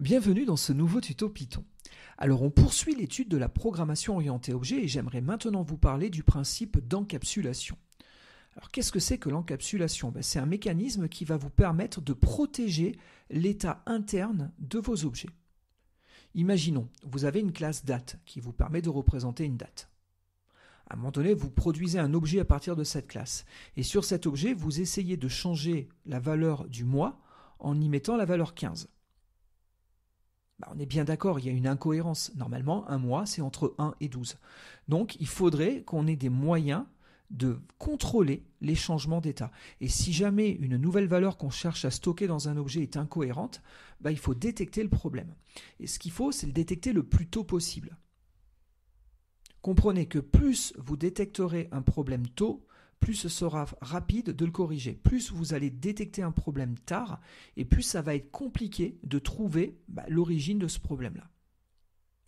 Bienvenue dans ce nouveau tuto Python. Alors on poursuit l'étude de la programmation orientée objet et j'aimerais maintenant vous parler du principe d'encapsulation. Alors qu'est-ce que c'est que l'encapsulation? C'est un mécanisme qui va vous permettre de protéger l'état interne de vos objets. Imaginons, vous avez une classe date qui vous permet de représenter une date. À un moment donné, vous produisez un objet à partir de cette classe. Et sur cet objet, vous essayez de changer la valeur du mois en y mettant la valeur 15. On est bien d'accord, il y a une incohérence. Normalement, un mois, c'est entre 1 et 12. Donc, il faudrait qu'on ait des moyens de contrôler les changements d'état. Et si jamais une nouvelle valeur qu'on cherche à stocker dans un objet est incohérente, il faut détecter le problème. Et ce qu'il faut, c'est le détecter le plus tôt possible. Comprenez que plus vous détecterez un problème tôt, plus ce sera rapide de le corriger. Plus vous allez détecter un problème tard, et plus ça va être compliqué de trouver l'origine de ce problème-là.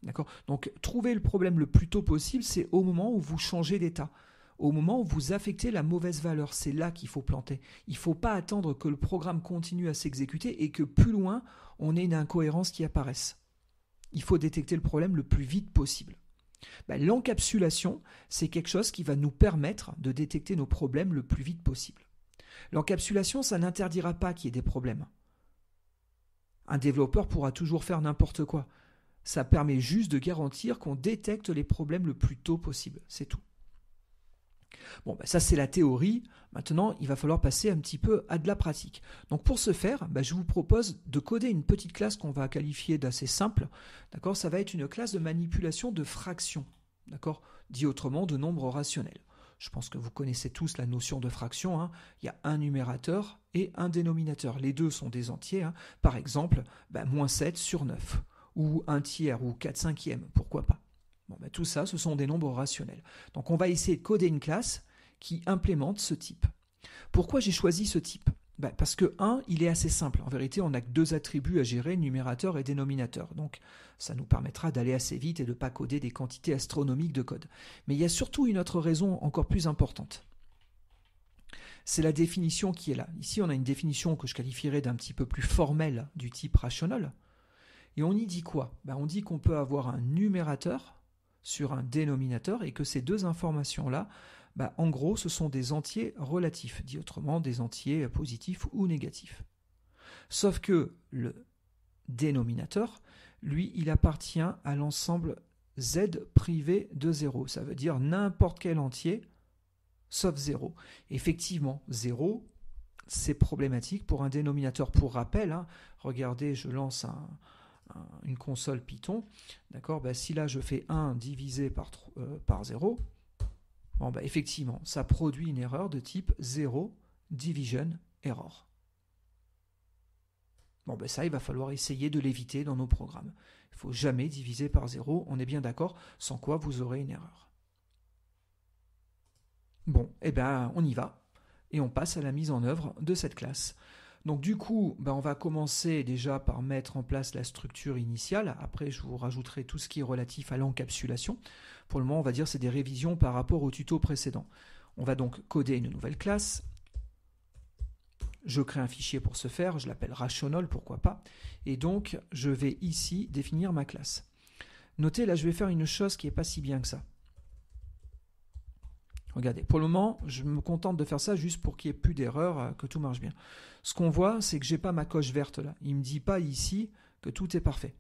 D'accord ? Donc, trouver le problème le plus tôt possible, c'est au moment où vous changez d'état. Au moment où vous affectez la mauvaise valeur, c'est là qu'il faut planter. Il ne faut pas attendre que le programme continue à s'exécuter et que plus loin, on ait une incohérence qui apparaisse. Il faut détecter le problème le plus vite possible. L'encapsulation, c'est quelque chose qui va nous permettre de détecter nos problèmes le plus vite possible. L'encapsulation, ça n'interdira pas qu'il y ait des problèmes. Un développeur pourra toujours faire n'importe quoi. Ça permet juste de garantir qu'on détecte les problèmes le plus tôt possible. C'est tout. Ça c'est la théorie. Maintenant, il va falloir passer un petit peu à de la pratique. Donc pour ce faire, je vous propose de coder une petite classe qu'on va qualifier d'assez simple. D'accord ? Ça va être une classe de manipulation de fractions. D'accord ? Dit autrement, de nombres rationnels. Je pense que vous connaissez tous la notion de fraction. Il y a un numérateur et un dénominateur. Les deux sont des entiers. Par exemple, moins 7 sur 9. Ou 1 tiers ou 4 cinquièmes. Pourquoi pas ? Tout ça, ce sont des nombres rationnels. Donc on va essayer de coder une classe qui implémente ce type. Pourquoi j'ai choisi ce type ? Parce que 1, il est assez simple. En vérité, on n'a que deux attributs à gérer, numérateur et dénominateur. Donc ça nous permettra d'aller assez vite et de ne pas coder des quantités astronomiques de code. Mais il y a surtout une autre raison encore plus importante. C'est la définition qui est là. Ici, on a une définition que je qualifierais d'un petit peu plus formelle du type rational. Et on y dit quoi ? On dit qu'on peut avoir un numérateur sur un dénominateur et que ces deux informations-là, en gros, ce sont des entiers relatifs, dit autrement des entiers positifs ou négatifs. Sauf que le dénominateur, lui, il appartient à l'ensemble z privé de 0. Ça veut dire n'importe quel entier sauf 0. Effectivement, 0, c'est problématique pour un dénominateur. Pour rappel, regardez, je lance une console Python, d'accord, si là je fais 1 divisé par 0, effectivement, ça produit une erreur de type 0 division error. Ça, il va falloir essayer de l'éviter dans nos programmes. Il ne faut jamais diviser par 0, on est bien d'accord, sans quoi vous aurez une erreur. On y va, et on passe à la mise en œuvre de cette classe. Donc du coup, on va commencer déjà par mettre en place la structure initiale. Après, je vous rajouterai tout ce qui est relatif à l'encapsulation. Pour le moment, on va dire que c'est des révisions par rapport au tuto précédent. On va donc coder une nouvelle classe. Je crée un fichier pour ce faire, je l'appelle rational, pourquoi pas. Et donc, je vais ici définir ma classe. Notez, là, je vais faire une chose qui n'est pas si bien que ça. Regardez, pour le moment, je me contente de faire ça juste pour qu'il n'y ait plus d'erreur, que tout marche bien. Ce qu'on voit, c'est que je n'ai pas ma coche verte là. Il ne me dit pas ici que tout est parfait.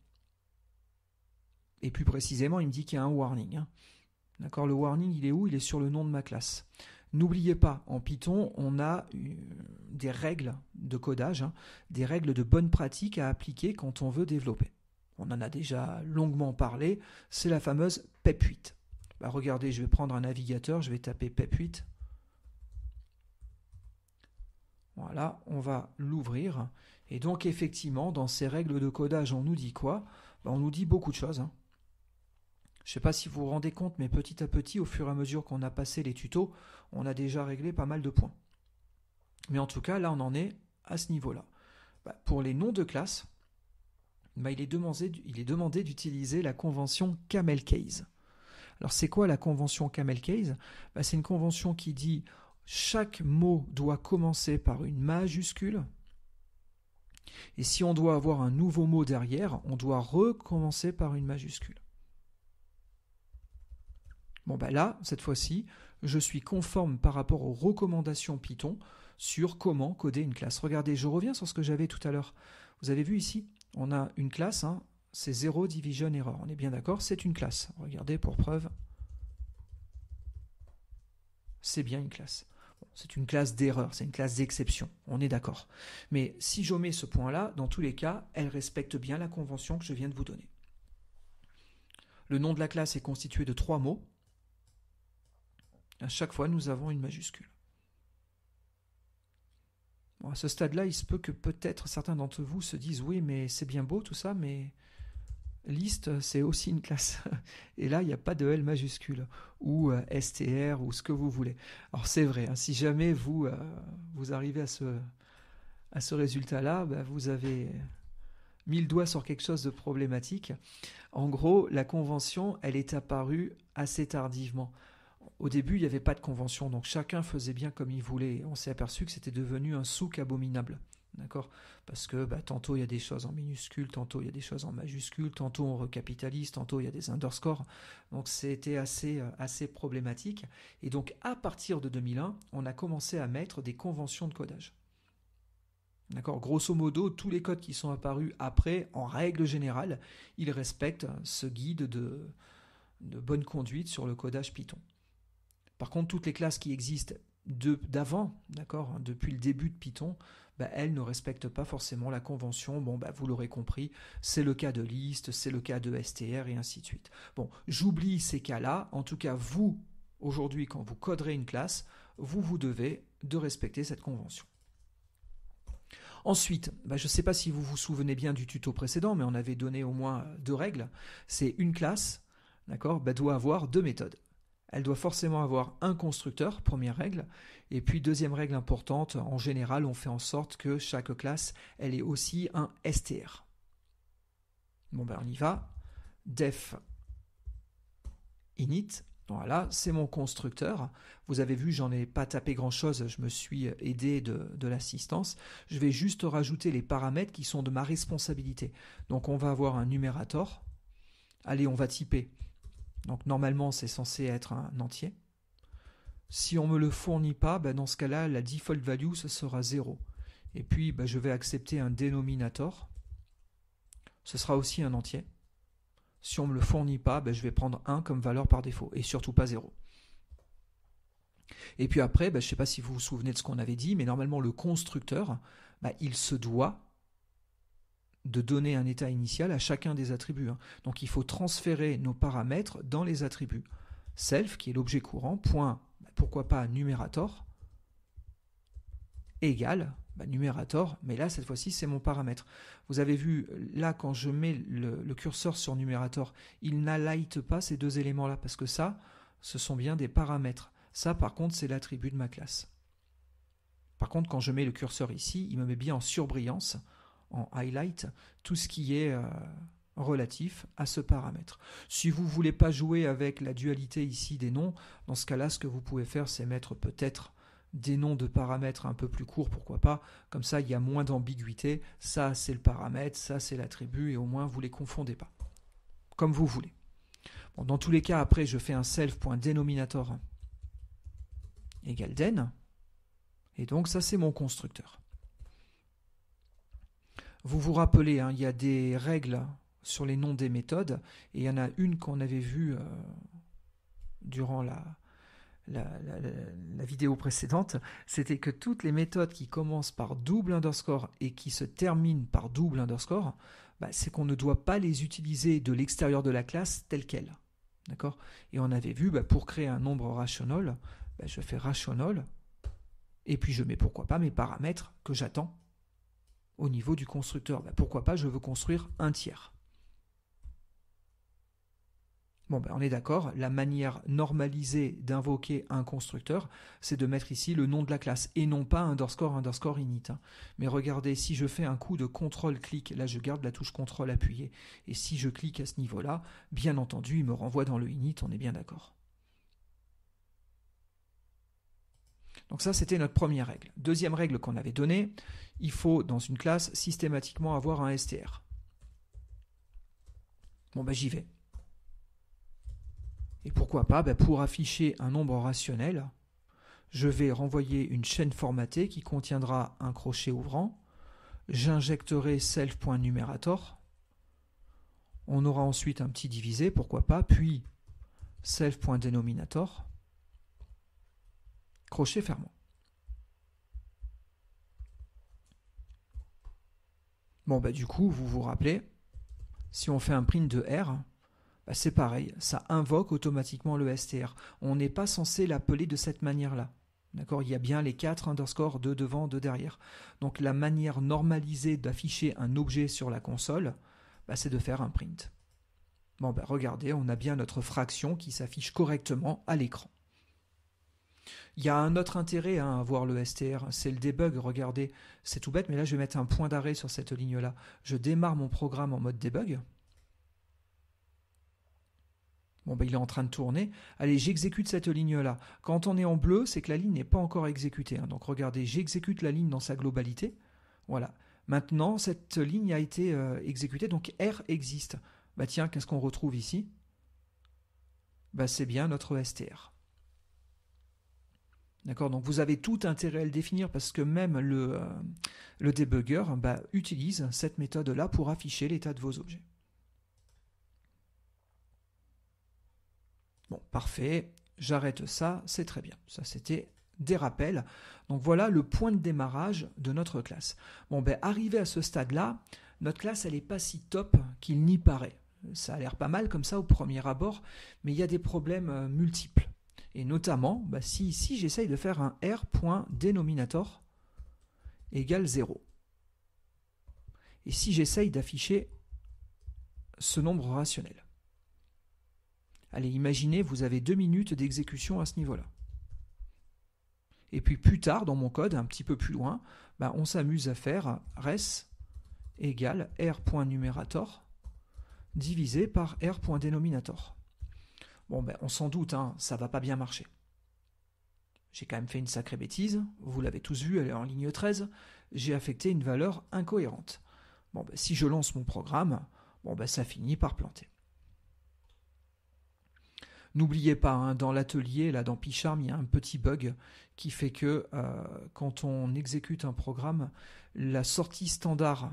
Et plus précisément, il me dit qu'il y a un warning. D'accord, le warning, il est où ? Il est sur le nom de ma classe. N'oubliez pas, en Python, on a des règles de codage, des règles de bonne pratique à appliquer quand on veut développer. On en a déjà longuement parlé, c'est la fameuse PEP8. Regardez, je vais prendre un navigateur, je vais taper PEP8. Voilà, on va l'ouvrir. Et donc, effectivement, dans ces règles de codage, on nous dit quoi ? On nous dit beaucoup de choses. Je ne sais pas si vous vous rendez compte, mais petit à petit, au fur et à mesure qu'on a passé les tutos, on a déjà réglé pas mal de points. Mais en tout cas, là, on en est à ce niveau-là. Pour les noms de classe, il est demandé d'utiliser la convention camel case. Alors c'est quoi la convention camel case ? C'est une convention qui dit chaque mot doit commencer par une majuscule Et si on doit avoir un nouveau mot derrière, on doit recommencer par une majuscule. Bon ben là, cette fois-ci, je suis conforme par rapport aux recommandations Python sur comment coder une classe. Regardez, je reviens sur ce que j'avais tout à l'heure. Vous avez vu ici, on a une classe, hein, c'est 0 division error. On est bien d'accord, c'est une classe. Regardez pour preuve. C'est bien une classe. Bon, c'est une classe d'erreur, c'est une classe d'exception, on est d'accord. Mais si j'omets ce point-là, dans tous les cas, elle respecte bien la convention que je viens de vous donner. Le nom de la classe est constitué de 3 mots. À chaque fois, nous avons une majuscule. Bon, à ce stade-là, il se peut que peut-être certains d'entre vous se disent « Oui, mais c'est bien beau tout ça, mais liste, c'est aussi une classe. » Et là, il n'y a pas de L majuscule, ou STR, ou ce que vous voulez. Alors c'est vrai, hein, si jamais vous arrivez à ce résultat-là, bah, vous avez mis le doigt sur quelque chose de problématique. En gros, la convention, elle est apparue assez tardivement. Au début, il n'y avait pas de convention, donc chacun faisait bien comme il voulait. On s'est aperçu que c'était devenu un souk abominable. D'accord ? Parce que tantôt il y a des choses en minuscules, tantôt il y a des choses en majuscules, tantôt on recapitalise, tantôt il y a des underscores. Donc c'était assez problématique. Et donc à partir de 2001, on a commencé à mettre des conventions de codage. D'accord ? Grosso modo, tous les codes qui sont apparus après, en règle générale, ils respectent ce guide de bonne conduite sur le codage Python. Par contre, toutes les classes qui existent d'avant, d'accord, depuis le début de Python, elles ne respectent pas forcément la convention. Bon, vous l'aurez compris, c'est le cas de list, c'est le cas de str et ainsi de suite. Bon, j'oublie ces cas-là. En tout cas, vous, aujourd'hui, quand vous coderez une classe, vous devez de respecter cette convention. Ensuite, je ne sais pas si vous vous souvenez bien du tuto précédent, mais on avait donné au moins 2 règles. C'est une classe, d'accord, doit avoir 2 méthodes. Elle doit forcément avoir un constructeur, première règle, et puis deuxième règle importante, en général, on fait en sorte que chaque classe, elle ait aussi un str. Bon, on y va. Def init, voilà, c'est mon constructeur. Vous avez vu, j'en ai pas tapé grand-chose, je me suis aidé de l'assistance. Je vais juste rajouter les paramètres qui sont de ma responsabilité. Donc on va avoir un numérateur. Allez, on va typer. Donc normalement, c'est censé être un entier. Si on ne me le fournit pas, dans ce cas-là, la default value, ce sera 0. Et puis, je vais accepter un dénominateur. Ce sera aussi un entier. Si on ne me le fournit pas, je vais prendre 1 comme valeur par défaut, et surtout pas 0. Et puis après, je ne sais pas si vous vous souvenez de ce qu'on avait dit, mais normalement, le constructeur, il se doit de donner un état initial à chacun des attributs. Donc il faut transférer nos paramètres dans les attributs. Self, qui est l'objet courant, point, pourquoi pas numérateur, égale, numérateur, mais là cette fois-ci c'est mon paramètre. Vous avez vu, là quand je mets le curseur sur numérateur, il n'highlight pas ces 2 éléments-là, parce que ça, ce sont bien des paramètres. Ça par contre c'est l'attribut de ma classe. Par contre quand je mets le curseur ici, il me met bien en surbrillance, en highlight, tout ce qui est relatif à ce paramètre. Si vous ne voulez pas jouer avec la dualité ici des noms, dans ce cas-là, ce que vous pouvez faire, c'est mettre peut-être des noms de paramètres un peu plus courts, pourquoi pas, comme ça il y a moins d'ambiguïté, ça c'est le paramètre, ça c'est l'attribut, et au moins vous ne les confondez pas, comme vous voulez. Bon, dans tous les cas, après je fais un self.denominator égale den, et donc ça c'est mon constructeur. Vous vous rappelez, il y a des règles sur les noms des méthodes, et il y en a une qu'on avait vue durant la vidéo précédente, c'était que toutes les méthodes qui commencent par double underscore et qui se terminent par double underscore, c'est qu'on ne doit pas les utiliser de l'extérieur de la classe telle quelle. D'accord ? Et on avait vu, pour créer un nombre rational, je fais rational, et puis je mets pourquoi pas mes paramètres que j'attends au niveau du constructeur. Pourquoi pas, je veux construire un tiers. Bon, on est d'accord, la manière normalisée d'invoquer un constructeur, c'est de mettre ici le nom de la classe, et non pas underscore init. Mais regardez, si je fais un coup de CTRL-clic, là je garde la touche CTRL appuyée, et si je clique à ce niveau-là, bien entendu, il me renvoie dans le init, on est bien d'accord. Donc ça, c'était notre première règle. Deuxième règle qu'on avait donnée, il faut dans une classe systématiquement avoir un STR. Bon, ben j'y vais. Et pourquoi pas, pour afficher un nombre rationnel, je vais renvoyer une chaîne formatée qui contiendra un crochet ouvrant. J'injecterai self.numerator. On aura ensuite un petit divisé, pourquoi pas, puis self.denominator, crochet fermant. Bon, du coup, vous vous rappelez, si on fait un print de R, c'est pareil, ça invoque automatiquement le STR. On n'est pas censé l'appeler de cette manière-là. D'accord ? Il y a bien les 4 underscores, 2 devant, 2 derrière. Donc la manière normalisée d'afficher un objet sur la console, c'est de faire un print. Bon, regardez, on a bien notre fraction qui s'affiche correctement à l'écran. Il y a un autre intérêt à voir le STR, c'est le debug. Regardez, c'est tout bête, mais là je vais mettre un point d'arrêt sur cette ligne-là. Je démarre mon programme en mode debug. Bon, il est en train de tourner. Allez, j'exécute cette ligne-là. Quand on est en bleu, c'est que la ligne n'est pas encore exécutée. Donc regardez, j'exécute la ligne dans sa globalité. Voilà. Maintenant, cette ligne a été exécutée, donc R existe. Tiens, qu'est-ce qu'on retrouve ici ? C'est bien notre STR. D'accord ? Donc vous avez tout intérêt à le définir parce que même le debugger utilise cette méthode-là pour afficher l'état de vos objets. Bon, parfait, j'arrête ça, c'est très bien. Ça, c'était des rappels. Donc voilà le point de démarrage de notre classe. Bon, arrivé à ce stade-là, notre classe, elle n'est pas si top qu'il n'y paraît. Ça a l'air pas mal comme ça au premier abord, mais il y a des problèmes multiples. Et notamment, si ici, j'essaye de faire un R.denominator égale 0. Et si j'essaye d'afficher ce nombre rationnel. Allez, imaginez, vous avez 2 minutes d'exécution à ce niveau-là. Et puis plus tard, dans mon code, un petit peu plus loin, on s'amuse à faire res égale R.numerator divisé par R.denominator. Bon, on s'en doute, ça va pas bien marcher. J'ai quand même fait une sacrée bêtise, vous l'avez tous vu, elle est en ligne 13, j'ai affecté une valeur incohérente. Bon, si je lance mon programme, ça finit par planter. N'oubliez pas, dans l'atelier, là dans PyCharm, il y a un petit bug qui fait que quand on exécute un programme, la sortie standard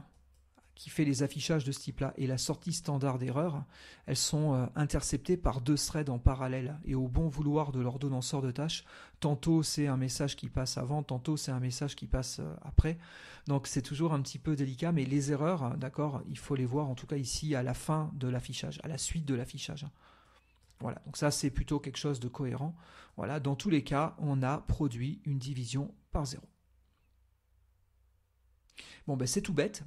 qui fait les affichages de ce type-là et la sortie standard d'erreur, elles sont interceptées par 2 threads en parallèle. Et au bon vouloir de l'ordonnanceur de tâches, tantôt c'est un message qui passe avant, tantôt c'est un message qui passe après. Donc c'est toujours un petit peu délicat, mais les erreurs, d'accord, il faut les voir en tout cas ici à la fin de l'affichage, à la suite de l'affichage. Voilà, donc ça c'est plutôt quelque chose de cohérent. Voilà, dans tous les cas, on a produit une division par 0. Bon, c'est tout bête,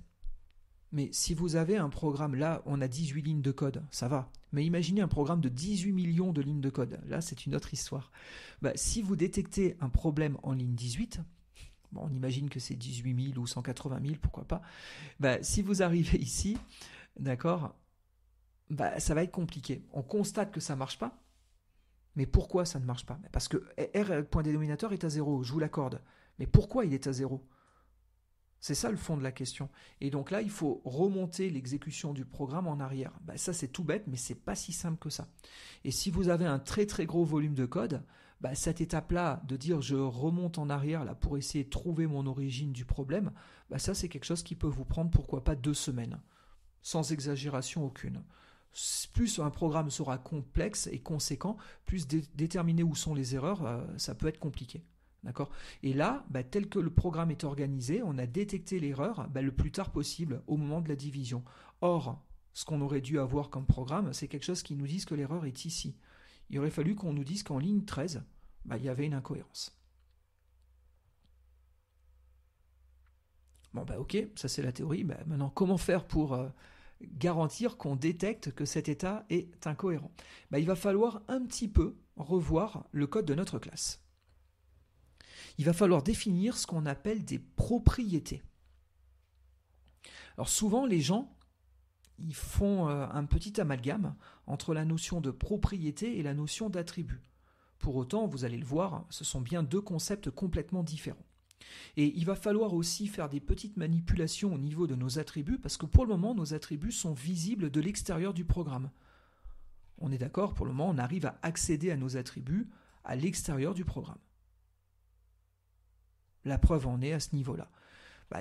mais si vous avez un programme, là on a 18 lignes de code, ça va. Mais imaginez un programme de 18 millions de lignes de code, là c'est une autre histoire. Si vous détectez un problème en ligne 18, on imagine que c'est 18 000 ou 180 000, pourquoi pas. Si vous arrivez ici, d'accord, ça va être compliqué. On constate que ça ne marche pas, mais pourquoi ça ne marche pas ? Parce que R.dénominateur est à 0, je vous l'accorde. Mais pourquoi il est à 0 ? C'est ça le fond de la question. Et donc là, il faut remonter l'exécution du programme en arrière. Ça, c'est tout bête, mais c'est pas si simple que ça. Et si vous avez un très très gros volume de code, cette étape-là, de dire je remonte en arrière là pour essayer de trouver mon origine du problème, ça c'est quelque chose qui peut vous prendre pourquoi pas 2 semaines, sans exagération aucune. Plus un programme sera complexe et conséquent, plus déterminer où sont les erreurs, ça peut être compliqué. D'accord ? Et là, tel que le programme est organisé, on a détecté l'erreur le plus tard possible, au moment de la division. Or, ce qu'on aurait dû avoir comme programme, c'est quelque chose qui nous dise que l'erreur est ici. Il aurait fallu qu'on nous dise qu'en ligne 13, il y avait une incohérence. Bon, ok, ça c'est la théorie. Maintenant, comment faire pour garantir qu'on détecte que cet état est incohérent ? Il va falloir un petit peu revoir le code de notre classe. Il va falloir définir ce qu'on appelle des propriétés. Alors souvent, les gens ils font un petit amalgame entre la notion de propriété et la notion d'attribut. Pour autant, vous allez le voir, ce sont bien deux concepts complètement différents. Et il va falloir aussi faire des petites manipulations au niveau de nos attributs, parce que pour le moment, nos attributs sont visibles de l'extérieur du programme. On est d'accord, pour le moment, on arrive à accéder à nos attributs à l'extérieur du programme. La preuve en est à ce niveau-là.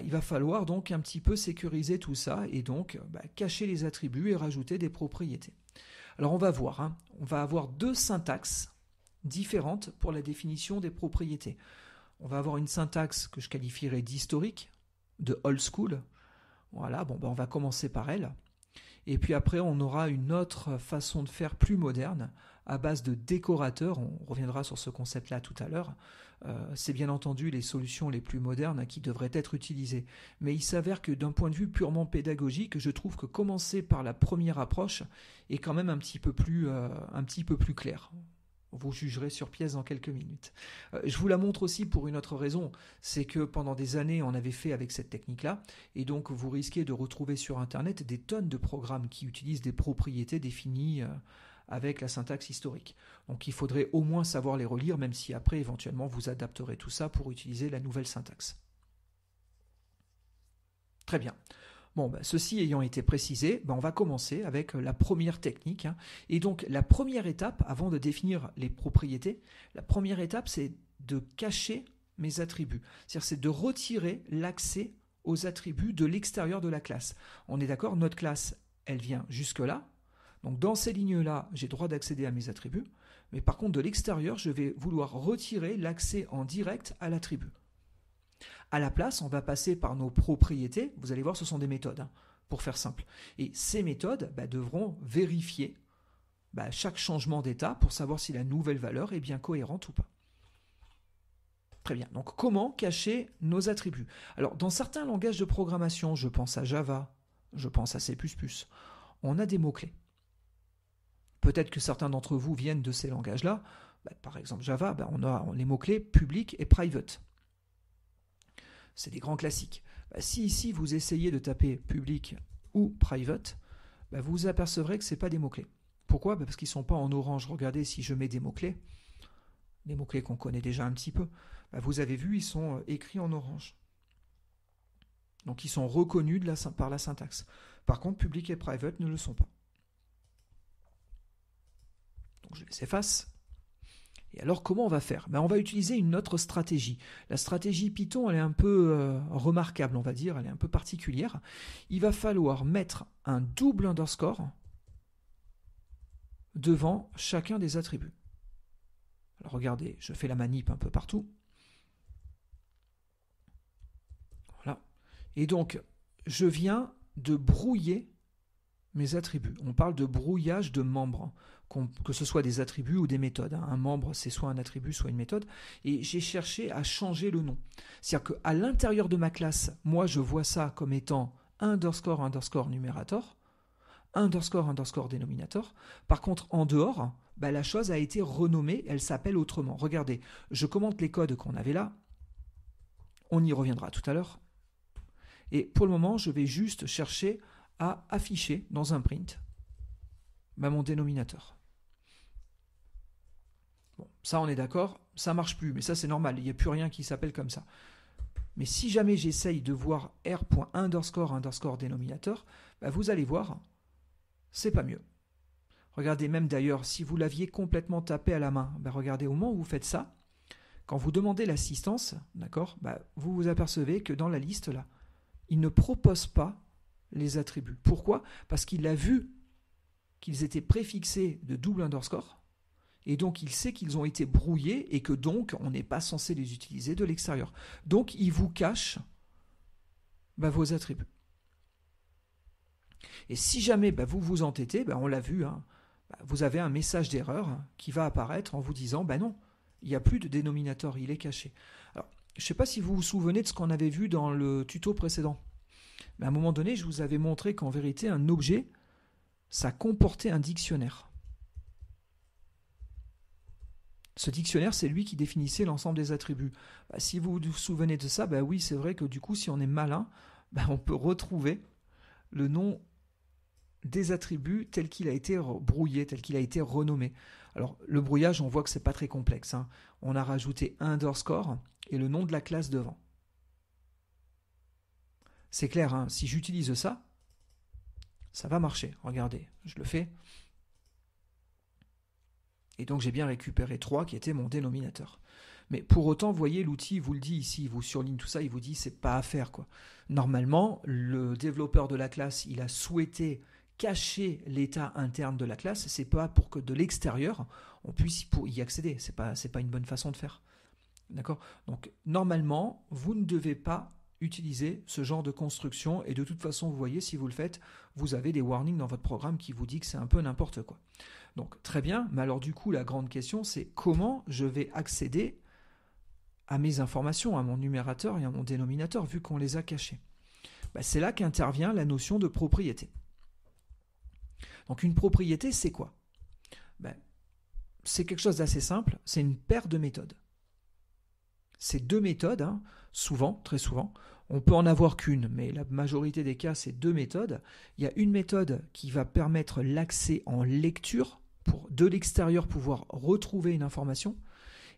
Il va falloir donc un petit peu sécuriser tout ça et donc cacher les attributs et rajouter des propriétés. Alors on va voir, on va avoir deux syntaxes différentes pour la définition des propriétés. On va avoir une syntaxe que je qualifierais d'historique, de old school. Voilà, on va commencer par elle. Et puis après, on aura une autre façon de faire plus moderne, à base de décorateurs. On reviendra sur ce concept-là tout à l'heure. C'est bien entendu les solutions les plus modernes qui devraient être utilisées. Mais il s'avère que d'un point de vue purement pédagogique, je trouve que commencer par la première approche est quand même un petit peu plus clair. Vous jugerez sur pièce dans quelques minutes. Je vous la montre aussi pour une autre raison, c'est que pendant des années, on avait fait avec cette technique-là, et donc vous risquez de retrouver sur Internet des tonnes de programmes qui utilisent des propriétés définies avec la syntaxe historique. Donc il faudrait au moins savoir les relire, même si après, éventuellement, vous adapterez tout ça pour utiliser la nouvelle syntaxe. Très bien. Ceci ayant été précisé, on va commencer avec la première technique. Et donc, la première étape, avant de définir les propriétés, la première étape, c'est de cacher mes attributs. C'est-à-dire, c'est de retirer l'accès aux attributs de l'extérieur de la classe. On est d'accord, notre classe, elle vient jusque-là. Donc, dans ces lignes-là, j'ai droit d'accéder à mes attributs. Mais par contre, de l'extérieur, je vais vouloir retirer l'accès en direct à l'attribut. À la place, on va passer par nos propriétés. Vous allez voir, ce sont des méthodes, pour faire simple. Et ces méthodes devront vérifier chaque changement d'état pour savoir si la nouvelle valeur est bien cohérente ou pas. Très bien. Donc, comment cacher nos attributs? Alors, dans certains langages de programmation, je pense à Java, je pense à C++, on a des mots-clés. Peut-être que certains d'entre vous viennent de ces langages-là. Par exemple, Java, on a les mots-clés public et private. C'est des grands classiques. Si ici vous essayez de taper public ou private, vous vous apercevrez que ce n'est pas des mots-clés. Pourquoi? Parce qu'ils ne sont pas en orange. Regardez, si je mets des mots-clés qu'on connaît déjà un petit peu, vous avez vu, ils sont écrits en orange. Donc ils sont reconnus par la syntaxe. Par contre, public et private ne le sont pas. Donc je les efface. Et alors, comment on va faire? On va utiliser une autre stratégie. La stratégie Python, elle est un peu remarquable, on va dire, elle est un peu particulière. Il va falloir mettre un double underscore devant chacun des attributs. Alors regardez, je fais la manip un peu partout. Voilà. Et donc, je viens de brouiller mes attributs. On parle de brouillage de membres, que ce soit des attributs ou des méthodes. Un membre, c'est soit un attribut, soit une méthode. Et j'ai cherché à changer le nom. C'est-à-dire qu'à l'intérieur de ma classe, moi, je vois ça comme étant underscore numérator, underscore dénominator. Par contre, en dehors, la chose a été renommée, elle s'appelle autrement. Regardez, je commente les codes qu'on avait là. On y reviendra tout à l'heure. Et pour le moment, je vais juste chercher à afficher dans un print mon dénominateur. Bon, ça on est d'accord, ça marche plus, mais ça c'est normal, il n'y a plus rien qui s'appelle comme ça. Mais si jamais j'essaye de voir r.__ dénominateur, vous allez voir, c'est pas mieux. Regardez même d'ailleurs, si vous l'aviez complètement tapé à la main, regardez au moment où vous faites ça, quand vous demandez l'assistance, d'accord, vous vous apercevez que dans la liste là, il ne propose pas les attributs. Pourquoi? Parce qu'il a vu qu'ils étaient préfixés de double underscore, et donc il sait qu'ils ont été brouillés, et que donc on n'est pas censé les utiliser de l'extérieur. Donc il vous cache vos attributs. Et si jamais vous vous entêtez, on l'a vu, vous avez un message d'erreur qui va apparaître en vous disant non, il n'y a plus de dénominateur, il est caché. Alors, je ne sais pas si vous vous souvenez de ce qu'on avait vu dans le tuto précédent. Mais à un moment donné, je vous avais montré qu'en vérité, un objet, ça comportait un dictionnaire. Ce dictionnaire, c'est lui qui définissait l'ensemble des attributs. Si vous vous souvenez de ça, oui, c'est vrai que du coup, si on est malin, on peut retrouver le nom des attributs tels qu'il a été brouillé, tel qu'il a été renommé. Alors, le brouillage, on voit que c'est pas très complexe, hein. On a rajouté un underscore et le nom de la classe devant. C'est clair, hein, si j'utilise ça, ça va marcher. Regardez, je le fais. Et donc, j'ai bien récupéré 3 qui était mon dénominateur. Mais pour autant, vous voyez, l'outil vous le dit ici, il vous surligne tout ça, il vous dit c'est pas à faire, quoi. Normalement, le développeur de la classe, il a souhaité cacher l'état interne de la classe, c'est pas pour que de l'extérieur, on puisse y accéder. C'est pas une bonne façon de faire. D'accord ? Donc, normalement, vous ne devez pas utiliser ce genre de construction, et de toute façon, vous voyez, si vous le faites, vous avez des warnings dans votre programme qui vous dit que c'est un peu n'importe quoi. Donc, très bien, mais alors du coup, la grande question, c'est comment je vais accéder à mes informations, à mon numérateur et à mon dénominateur, vu qu'on les a cachés. C'est là qu'intervient la notion de propriété. Donc une propriété, c'est quoi ? C'est quelque chose d'assez simple, c'est une paire de méthodes. Ces deux méthodes, hein, souvent, très souvent, on peut en avoir qu'une, mais la majorité des cas, c'est deux méthodes. Il y a une méthode qui va permettre l'accès en lecture, pour de l'extérieur pouvoir retrouver une information,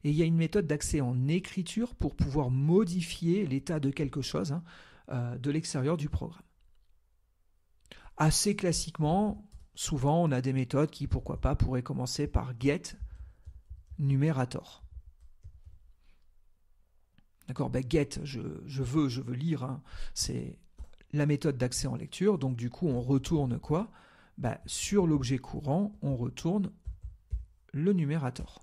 et il y a une méthode d'accès en écriture pour pouvoir modifier l'état de quelque chose, hein, de l'extérieur du programme. Assez classiquement, souvent on a des méthodes qui, pourquoi pas, pourraient commencer par get numerator. D'accord, get, je veux lire, hein, c'est la méthode d'accès en lecture, donc du coup on retourne quoi ? Sur l'objet courant, on retourne le numérateur.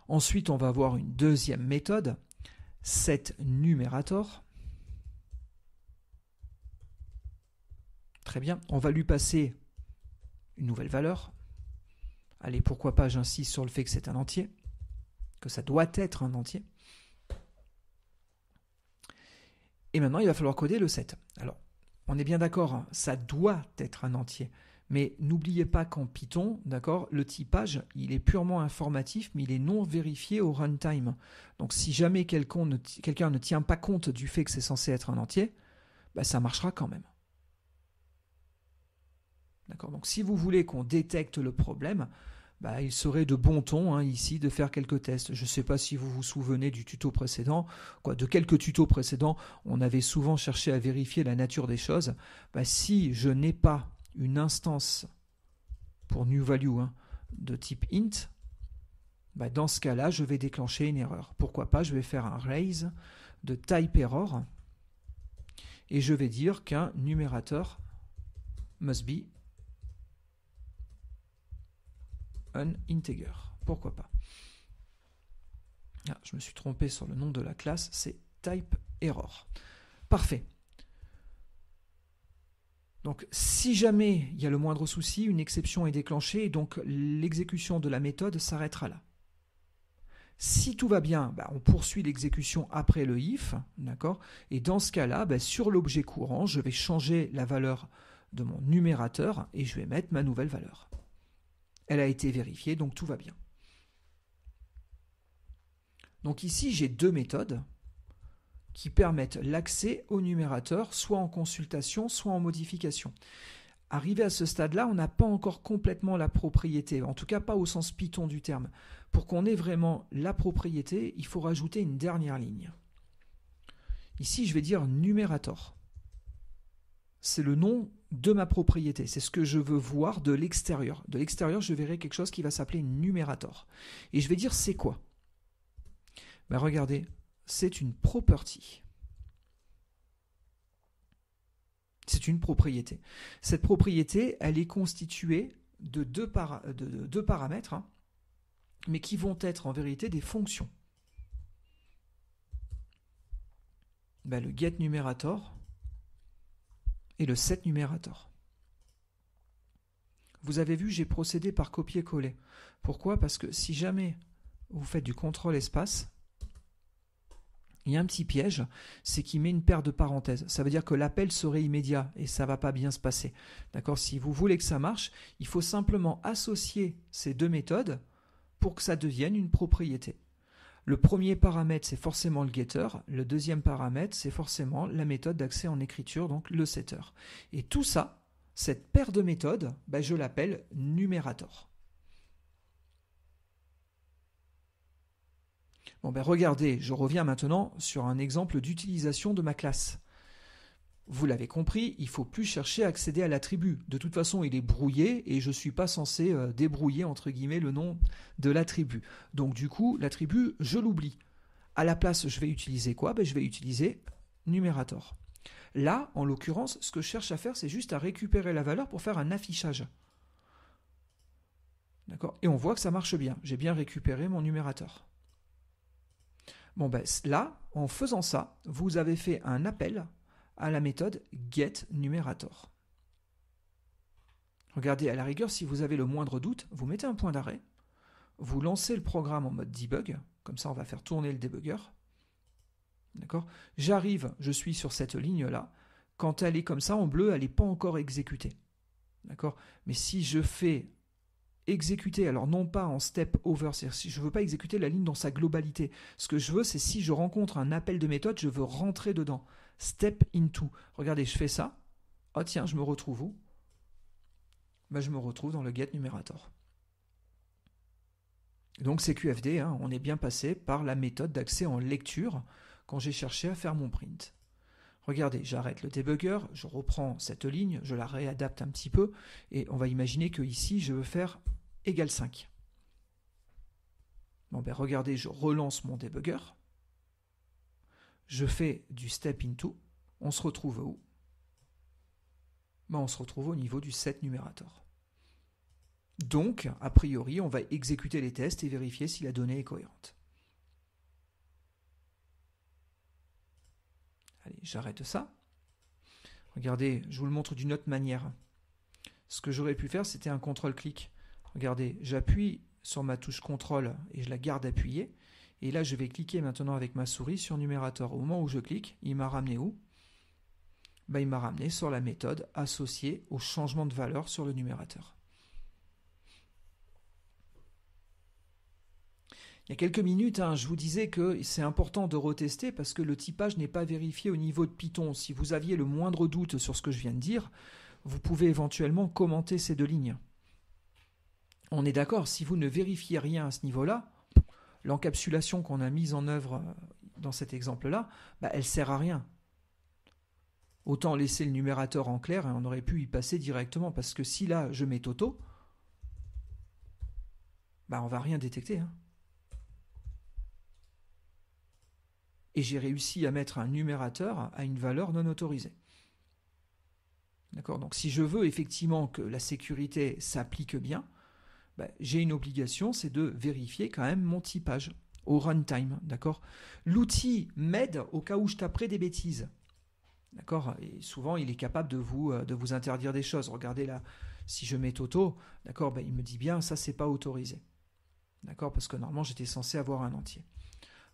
Ensuite, on va avoir une deuxième méthode, setNumerator. Très bien, on va lui passer une nouvelle valeur. Allez, pourquoi pas, j'insiste sur le fait que c'est un entier, que ça doit être un entier. Et maintenant, il va falloir coder le set. Alors, on est bien d'accord, hein, ça doit être un entier. Mais n'oubliez pas qu'en Python, d'accord, le typage, il est purement informatif, mais il est non vérifié au runtime. Donc si jamais quelqu'un ne tient pas compte du fait que c'est censé être un entier, ça marchera quand même. D'accord, donc si vous voulez qu'on détecte le problème, il serait de bon ton, hein, ici de faire quelques tests. Je ne sais pas si vous vous souvenez du tuto précédent, de quelques tutos précédents, on avait souvent cherché à vérifier la nature des choses. Si je n'ai pas une instance pour newValue, hein, de type int, dans ce cas-là, je vais déclencher une erreur. Pourquoi pas, je vais faire un raise de typeError et je vais dire qu'un numérateur must be an integer. Pourquoi pas. Je me suis trompé sur le nom de la classe, c'est typeError. Parfait. Donc, si jamais il y a le moindre souci, une exception est déclenchée et donc l'exécution de la méthode s'arrêtera là. Si tout va bien, on poursuit l'exécution après le if, d'accord ? Et dans ce cas-là, sur l'objet courant, je vais changer la valeur de mon numérateur et je vais mettre ma nouvelle valeur. Elle a été vérifiée, donc tout va bien. Donc ici, j'ai deux méthodes qui permettent l'accès au numérateur, soit en consultation, soit en modification. Arrivé à ce stade-là, on n'a pas encore complètement la propriété, en tout cas pas au sens Python du terme. Pour qu'on ait vraiment la propriété, il faut rajouter une dernière ligne. Ici, je vais dire numérateur. C'est le nom de ma propriété, c'est ce que je veux voir de l'extérieur. De l'extérieur, je verrai quelque chose qui va s'appeler numérateur. Et je vais dire c'est quoi ? Regardez, c'est une property. C'est une propriété. Cette propriété, elle est constituée de deux paramètres, hein, mais qui vont être en vérité des fonctions. Le getNumerator et le setNumerator. Vous avez vu, j'ai procédé par copier-coller. Pourquoi ? Parce que si jamais vous faites du contrôle espace, il y a un petit piège, c'est qu'il met une paire de parenthèses. Ça veut dire que l'appel serait immédiat et ça ne va pas bien se passer. D'accord ? Si vous voulez que ça marche, il faut simplement associer ces deux méthodes pour que ça devienne une propriété. Le premier paramètre, c'est forcément le getter. Le deuxième paramètre, c'est forcément la méthode d'accès en écriture, donc le setter. Et tout ça, cette paire de méthodes, je l'appelle numérateur. Bon, regardez, je reviens maintenant sur un exemple d'utilisation de ma classe. Vous l'avez compris, il ne faut plus chercher à accéder à l'attribut. De toute façon, il est brouillé et je ne suis pas censé débrouiller, entre guillemets, le nom de l'attribut. Donc du coup, l'attribut, je l'oublie. À la place, je vais utiliser quoi ? Je vais utiliser numérateur. Là, en l'occurrence, ce que je cherche à faire, c'est juste à récupérer la valeur pour faire un affichage. D'accord ? Et on voit que ça marche bien. J'ai bien récupéré mon numérateur. Bon, là, en faisant ça, vous avez fait un appel à la méthode getNumerator. Regardez, à la rigueur, si vous avez le moindre doute, vous mettez un point d'arrêt, vous lancez le programme en mode debug, comme ça on va faire tourner le débugger. D'accord ? J'arrive, je suis sur cette ligne-là. Quand elle est comme ça, en bleu, elle n'est pas encore exécutée. D'accord ? Mais si je fais exécuter, alors non pas en step over, c'est-à-dire si je ne veux pas exécuter la ligne dans sa globalité. Ce que je veux, c'est si je rencontre un appel de méthode, je veux rentrer dedans. Step into. Regardez, je fais ça. Oh tiens, je me retrouve où ? Je me retrouve dans le getNumerator. Donc c'est QFD, on est bien passé par la méthode d'accès en lecture quand j'ai cherché à faire mon print. Regardez, j'arrête le debugger, je reprends cette ligne, je la réadapte un petit peu, et on va imaginer que ici, je veux faire égal 5. Bon, regardez, je relance mon debugger. Je fais du step into. On se retrouve où ? On se retrouve au niveau du set numérateur. Donc, a priori, on va exécuter les tests et vérifier si la donnée est cohérente. Allez, j'arrête ça. Regardez, je vous le montre d'une autre manière. Ce que j'aurais pu faire, c'était un contrôle-clic. Regardez, j'appuie sur ma touche contrôle et je la garde appuyée. Et là, je vais cliquer maintenant avec ma souris sur numérateur. Au moment où je clique, il m'a ramené où ? Il m'a ramené sur la méthode associée au changement de valeur sur le numérateur. Il y a quelques minutes, je vous disais que c'est important de retester parce que le typage n'est pas vérifié au niveau de Python. Si vous aviez le moindre doute sur ce que je viens de dire, vous pouvez éventuellement commenter ces deux lignes. On est d'accord, si vous ne vérifiez rien à ce niveau-là, l'encapsulation qu'on a mise en œuvre dans cet exemple-là, elle ne sert à rien. Autant laisser le numérateur en clair et on aurait pu y passer directement. Parce que si là, je mets Toto, on ne va rien détecter. Et j'ai réussi à mettre un numérateur à une valeur non autorisée. D'accord ? Donc si je veux effectivement que la sécurité s'applique bien, j'ai une obligation, c'est de vérifier quand même mon typage au runtime. D'accord ? L'outil m'aide au cas où je taperai des bêtises. D'accord ? Et souvent, il est capable de vous interdire des choses. Regardez là, si je mets Toto, d'accord, il me dit bien, ça, c'est pas autorisé. D'accord ? Parce que normalement, j'étais censé avoir un entier.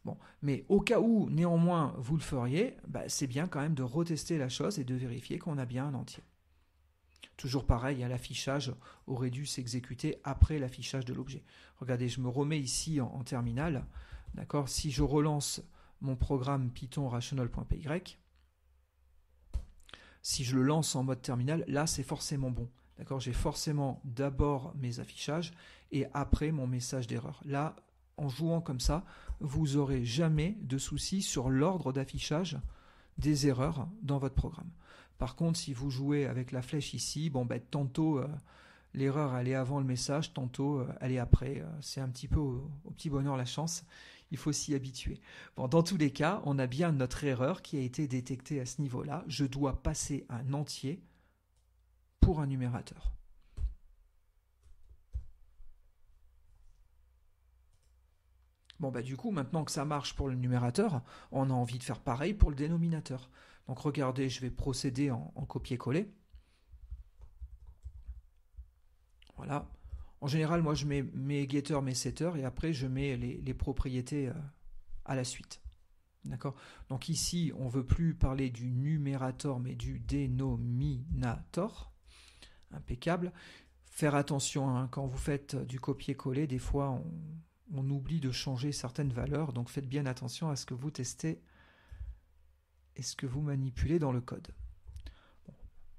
Bon, mais au cas où, néanmoins, vous le feriez, c'est bien quand même de retester la chose et de vérifier qu'on a bien un entier. Toujours pareil, l'affichage aurait dû s'exécuter après l'affichage de l'objet. Regardez, je me remets ici en terminal. D'accord ? Si je relance mon programme Python rational.py, si je le lance en mode terminal, là, c'est forcément bon. D'accord ? J'ai forcément d'abord mes affichages et après mon message d'erreur. Là, en jouant comme ça, vous n'aurez jamais de soucis sur l'ordre d'affichage des erreurs dans votre programme. Par contre, si vous jouez avec la flèche ici, tantôt l'erreur elle est avant le message, tantôt elle est après. C'est un petit peu au petit bonheur la chance. Il faut s'y habituer. Bon, dans tous les cas, on a bien notre erreur qui a été détectée à ce niveau-là. Je dois passer un entier pour un numérateur. Bon, du coup, maintenant que ça marche pour le numérateur, on a envie de faire pareil pour le dénominateur. Donc regardez, je vais procéder en copier-coller. Voilà. En général, moi, je mets mes getters, mes setters, et après, je mets les propriétés à la suite. D'accord ? Donc ici, on ne veut plus parler du numérateur, mais du dénominateur. Impeccable. Faire attention, quand vous faites du copier-coller, des fois, on oublie de changer certaines valeurs, donc faites bien attention à ce que vous testez et ce que vous manipulez dans le code. Bon,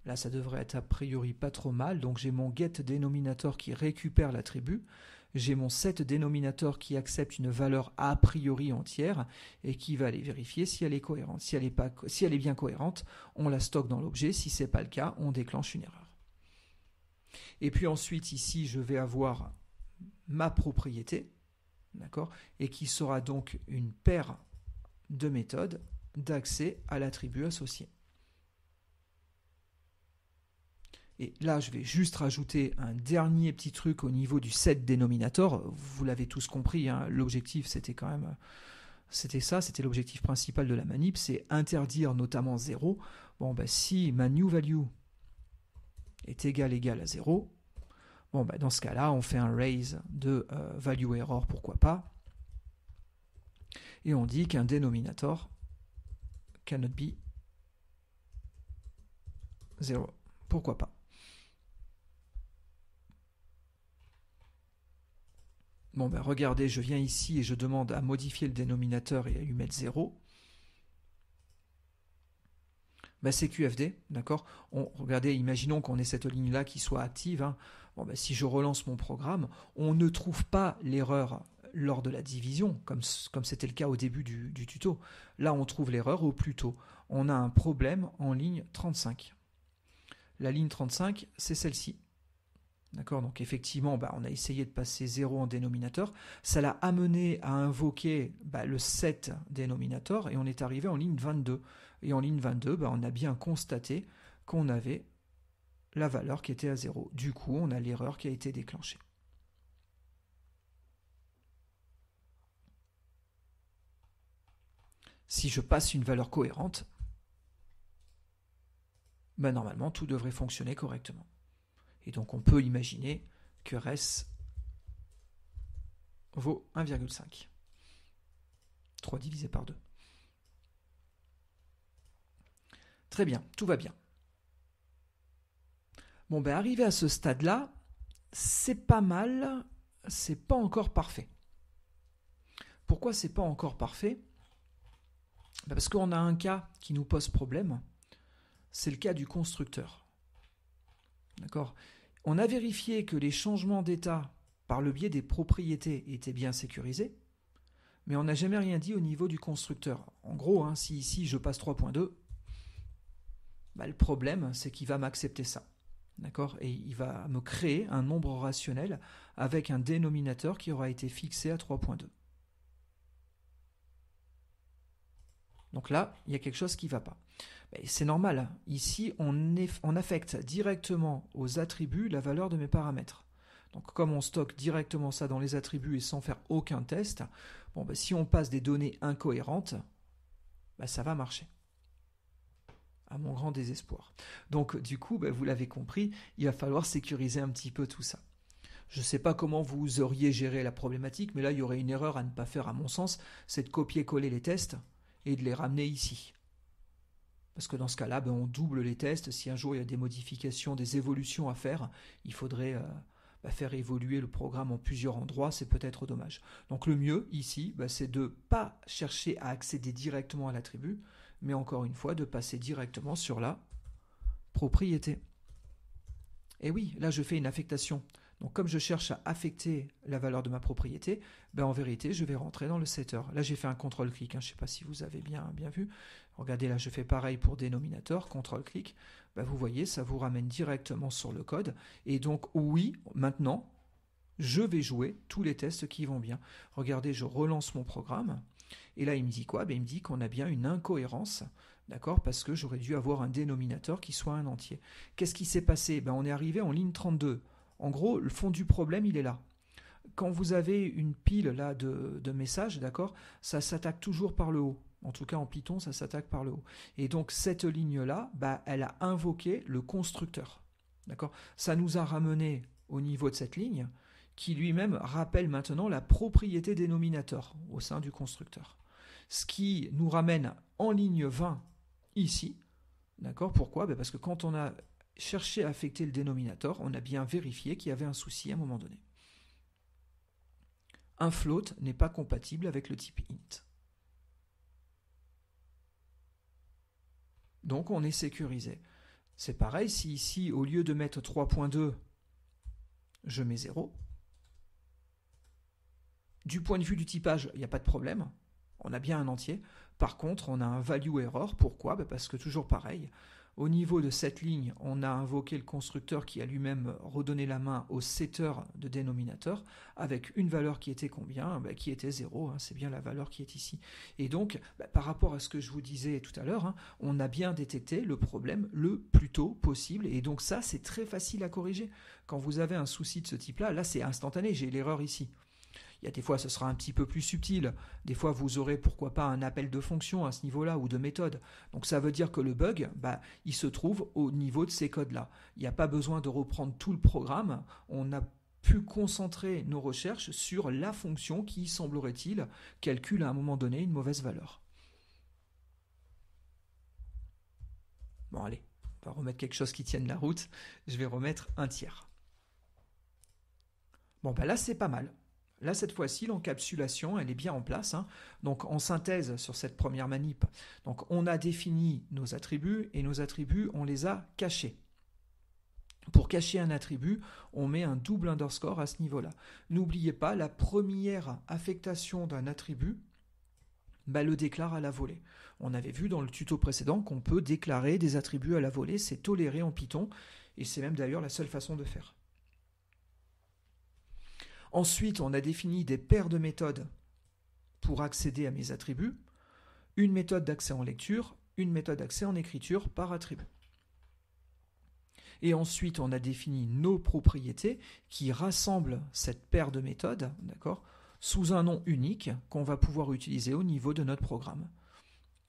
là, ça devrait être a priori pas trop mal, donc j'ai mon getDenominator qui récupère l'attribut, j'ai mon setDenominator qui accepte une valeur a priori entière et qui va aller vérifier si elle est cohérente. Si elle est bien cohérente, on la stocke dans l'objet, si ce n'est pas le cas, on déclenche une erreur. Et puis ensuite, ici, je vais avoir ma propriété, d'accord, et qui sera donc une paire de méthodes d'accès à l'attribut associé. Et là, je vais juste rajouter un dernier petit truc au niveau du setDenominator. Vous l'avez tous compris, hein, l'objectif, c'était quand même... C'était l'objectif principal de la manip, c'est interdire notamment 0. Bon, ben, si ma new value est égal à 0, bon, ben, dans ce cas-là, on fait un raise de value error, pourquoi pas. Et on dit qu'un denominator cannot be 0. Pourquoi pas. Bon, ben regardez, je viens ici et je demande à modifier le dénominateur et à lui mettre 0. Ben, c'est QFD, d'accord. Regardez, imaginons qu'on ait cette ligne-là qui soit active. Hein. Bon, ben, si je relance mon programme, on ne trouve pas l'erreur lors de la division, comme c'était le cas au début du tuto. Là, on trouve l'erreur au plus tôt. On a un problème en ligne 35. La ligne 35, c'est celle-ci. D'accord, donc effectivement, on a essayé de passer 0 en dénominateur. Ça l'a amené à invoquer le set dénominator et on est arrivé en ligne 22. Et en ligne 22, on a bien constaté qu'on avait la valeur qui était à 0. Du coup, on a l'erreur qui a été déclenchée. Si je passe une valeur cohérente, normalement, tout devrait fonctionner correctement. Et donc, on peut imaginer que res vaut 1,5. 3 divisé par 2. Très bien, tout va bien. Bon, arrivé à ce stade-là, c'est pas mal, c'est pas encore parfait. Pourquoi c'est pas encore parfait ? Parce qu'on a un cas qui nous pose problème, c'est le cas du constructeur. D'accord ? On a vérifié que les changements d'état par le biais des propriétés étaient bien sécurisés, mais on n'a jamais rien dit au niveau du constructeur. En gros, si ici je passe 3.2, le problème c'est qu'il va m'accepter ça. D'accord ? Et il va me créer un nombre rationnel avec un dénominateur qui aura été fixé à 3.2. Donc là, il y a quelque chose qui ne va pas. C'est normal. Ici, on affecte directement aux attributs la valeur de mes paramètres. Donc comme on stocke directement ça dans les attributs et sans faire aucun test, si on passe des données incohérentes, ça va marcher. À mon grand désespoir. Donc du coup, vous l'avez compris, il va falloir sécuriser un petit peu tout ça. Je ne sais pas comment vous auriez géré la problématique, mais là, il y aurait une erreur à ne pas faire à mon sens, c'est de copier-coller les tests et de les ramener ici. Parce que dans ce cas-là, on double les tests. Si un jour il y a des modifications, des évolutions à faire, il faudrait faire évoluer le programme en plusieurs endroits, c'est peut-être dommage. Donc le mieux ici, c'est de ne pas chercher à accéder directement à l'attribut, mais encore une fois, de passer directement sur la propriété. Et oui, là je fais une affectation. Donc comme je cherche à affecter la valeur de ma propriété, en vérité, je vais rentrer dans le setter. Là, j'ai fait un contrôle-clic. Je ne sais pas si vous avez bien vu. Regardez, là, je fais pareil pour dénominateur, contrôle-clic. Vous voyez, ça vous ramène directement sur le code. Et donc, oui, maintenant, je vais jouer tous les tests qui vont bien. Regardez, je relance mon programme. Et là, il me dit quoi ? Il me dit qu'on a bien une incohérence, d'accord ? Parce que j'aurais dû avoir un dénominateur qui soit un entier. Qu'est-ce qui s'est passé ? On est arrivé en ligne 32. En gros, le fond du problème, il est là. Quand vous avez une pile là de messages, d'accord, ça s'attaque toujours par le haut. En tout cas, en Python, ça s'attaque par le haut. Et donc, cette ligne-là, elle a invoqué le constructeur. D'accord ? Ça nous a ramené au niveau de cette ligne, qui lui-même rappelle maintenant la propriété dénominateur au sein du constructeur. Ce qui nous ramène en ligne 20 ici. D'accord ? Pourquoi ? Parce que quand on a cherché à affecter le dénominateur, on a bien vérifié qu'il y avait un souci à un moment donné. un float n'est pas compatible avec le type int. Donc on est sécurisé. C'est pareil si ici, au lieu de mettre 3.2, je mets 0. Du point de vue du typage, il n'y a pas de problème. On a bien un entier. Par contre, on a un value error. Pourquoi? Parce que toujours pareil, au niveau de cette ligne, on a invoqué le constructeur qui a lui-même redonné la main au setter de dénominateur avec une valeur qui était combien? Qui était 0, c'est bien la valeur qui est ici. Et donc, par rapport à ce que je vous disais tout à l'heure, on a bien détecté le problème le plus tôt possible. Et donc ça, c'est très facile à corriger. Quand vous avez un souci de ce type-là, là c'est instantané, j'ai l'erreur ici. Il y a des fois, ce sera un petit peu plus subtil. Des fois, vous aurez, pourquoi pas, un appel de fonction à ce niveau-là ou de méthode. Donc, ça veut dire que le bug, il se trouve au niveau de ces codes-là. Il n'y a pas besoin de reprendre tout le programme. On a pu concentrer nos recherches sur la fonction qui, semblerait-il, calcule à un moment donné une mauvaise valeur. Bon, allez, on va remettre quelque chose qui tienne la route. Je vais remettre un tiers. Bon, là, c'est pas mal. Là, cette fois-ci, l'encapsulation, elle est bien en place. Donc, en synthèse sur cette première manip, donc on a défini nos attributs et nos attributs, on les a cachés. Pour cacher un attribut, on met un double underscore à ce niveau-là. N'oubliez pas, la première affectation d'un attribut le déclare à la volée. On avait vu dans le tuto précédent qu'on peut déclarer des attributs à la volée, c'est toléré en Python, et c'est même d'ailleurs la seule façon de faire. Ensuite, on a défini des paires de méthodes pour accéder à mes attributs. Une méthode d'accès en lecture, une méthode d'accès en écriture par attribut. Et ensuite, on a défini nos propriétés qui rassemblent cette paire de méthodes, d'accord, sous un nom unique qu'on va pouvoir utiliser au niveau de notre programme.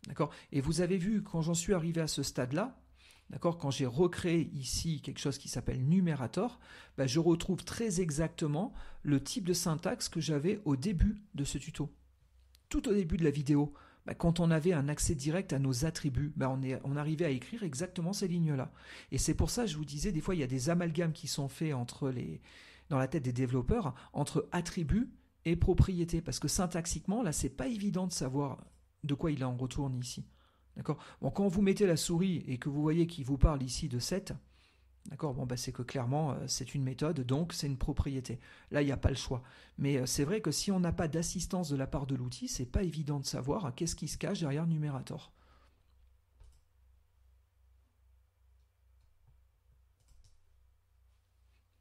D'accord. Et vous avez vu, quand j'en suis arrivé à ce stade-là, d'accord, quand j'ai recréé ici quelque chose qui s'appelle numérator, je retrouve très exactement le type de syntaxe que j'avais au début de ce tuto. Tout au début de la vidéo, quand on avait un accès direct à nos attributs, on arrivait à écrire exactement ces lignes-là. Et c'est pour ça que je vous disais, des fois, il y a des amalgames qui sont faits dans la tête des développeurs entre attributs et propriétés. Parce que syntaxiquement, là, c'est pas évident de savoir de quoi il en retourne ici. D'accord. Bon, quand vous mettez la souris et que vous voyez qu'il vous parle ici de set, d'accord, c'est que clairement c'est une méthode, donc c'est une propriété. Là, il n'y a pas le choix. Mais c'est vrai que si on n'a pas d'assistance de la part de l'outil, c'est pas évident de savoir qu'est-ce qui se cache derrière numérator.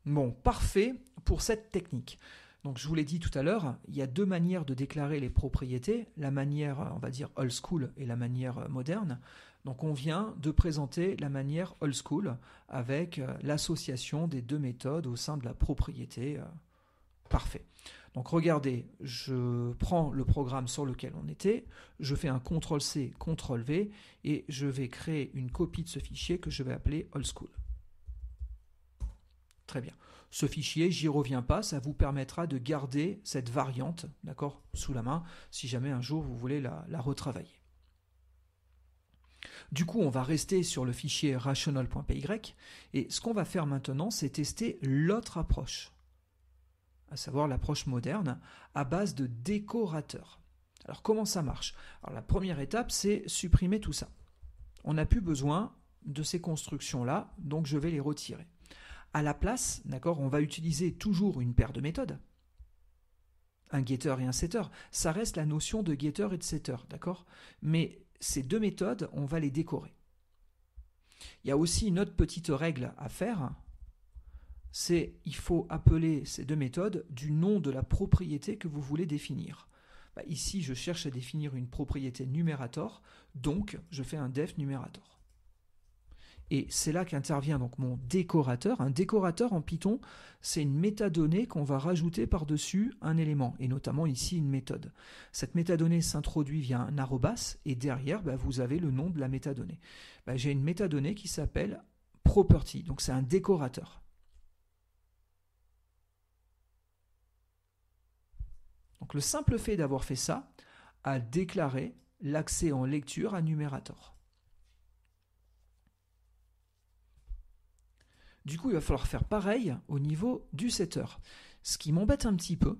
Bon, parfait pour cette technique. Donc je vous l'ai dit tout à l'heure, il y a deux manières de déclarer les propriétés, la manière, on va dire, old school et la manière moderne. Donc on vient de présenter la manière old school avec l'association des deux méthodes au sein de la propriété. Parfait. Donc regardez, je prends le programme sur lequel on était, je fais un CTRL-C, CTRL-V et je vais créer une copie de ce fichier que je vais appeler old school. Très bien. Ce fichier, j'y reviens pas, ça vous permettra de garder cette variante, d'accord, sous la main, si jamais un jour vous voulez la retravailler. Du coup, on va rester sur le fichier rational.py, et ce qu'on va faire maintenant, c'est tester l'autre approche, à savoir l'approche moderne, à base de décorateurs. Alors, comment ça marche? Alors, la première étape, c'est supprimer tout ça. On n'a plus besoin de ces constructions-là, donc je vais les retirer. À la place, d'accord, on va utiliser toujours une paire de méthodes, un getter et un setter. Ça reste la notion de getter et de setter, d'accord? Mais ces deux méthodes, on va les décorer. Il y a aussi une autre petite règle à faire, c'est il faut appeler ces deux méthodes du nom de la propriété que vous voulez définir. Ici, je cherche à définir une propriété numérator, donc je fais un def numérator. Et c'est là qu'intervient donc mon décorateur. Un décorateur en Python, c'est une métadonnée qu'on va rajouter par-dessus un élément, et notamment ici une méthode. Cette métadonnée s'introduit via un arrobas, et derrière, vous avez le nom de la métadonnée. J'ai une métadonnée qui s'appelle property, donc c'est un décorateur. Donc le simple fait d'avoir fait ça a déclaré l'accès en lecture à numérator. Du coup, il va falloir faire pareil au niveau du setter. Ce qui m'embête un petit peu,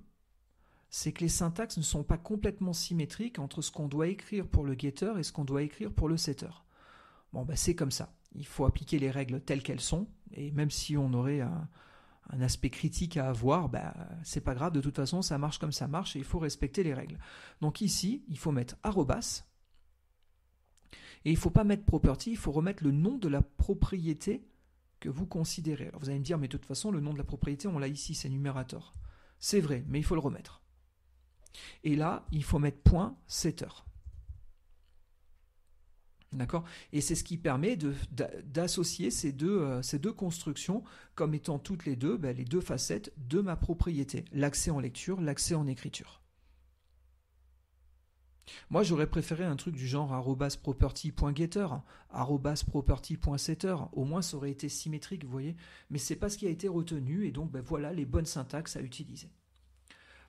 c'est que les syntaxes ne sont pas complètement symétriques entre ce qu'on doit écrire pour le getter et ce qu'on doit écrire pour le setter. Bon, c'est comme ça. Il faut appliquer les règles telles qu'elles sont, et même si on aurait un aspect critique à avoir, c'est pas grave, de toute façon, ça marche comme ça marche, et il faut respecter les règles. Donc ici, il faut mettre arrobas, et il ne faut pas mettre property, il faut remettre le nom de la propriété que vous considérez. Alors vous allez me dire, mais de toute façon, le nom de la propriété, on l'a ici, c'est numérator. C'est vrai, mais il faut le remettre. Et là, il faut mettre point setter. D'accord ? Et c'est ce qui permet d'associer ces deux constructions comme étant toutes les deux facettes de ma propriété. L'accès en lecture, l'accès en écriture. Moi, j'aurais préféré un truc du genre @property.getter, @property.setter. Au moins, ça aurait été symétrique, vous voyez. Mais c'est pas ce qui a été retenu, et donc voilà les bonnes syntaxes à utiliser.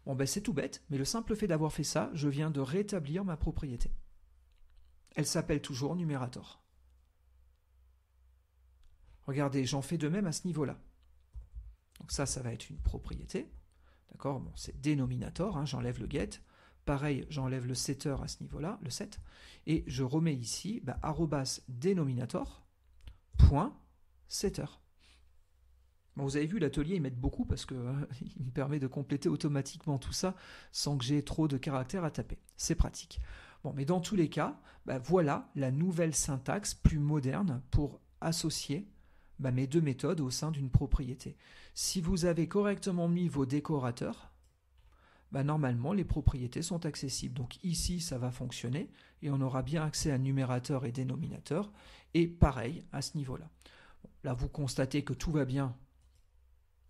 Bon, c'est tout bête, mais le simple fait d'avoir fait ça, je viens de rétablir ma propriété. Elle s'appelle toujours numérator. Regardez, j'en fais de même à ce niveau-là. Donc ça va être une propriété. D'accord ? Bon, c'est dénominator, j'enlève le get. Pareil, j'enlève le setter à ce niveau-là, le set, et je remets ici @denominator.setter. Bon, vous avez vu, l'atelier, ils mettent beaucoup parce qu'il me permet de compléter automatiquement tout ça sans que j'ai trop de caractères à taper. C'est pratique. Bon, mais dans tous les cas, voilà la nouvelle syntaxe plus moderne pour associer mes deux méthodes au sein d'une propriété. Si vous avez correctement mis vos décorateurs, normalement, les propriétés sont accessibles. Donc ici, ça va fonctionner et on aura bien accès à numérateur et dénominateur. Et pareil, à ce niveau-là. Bon, là, vous constatez que tout va bien.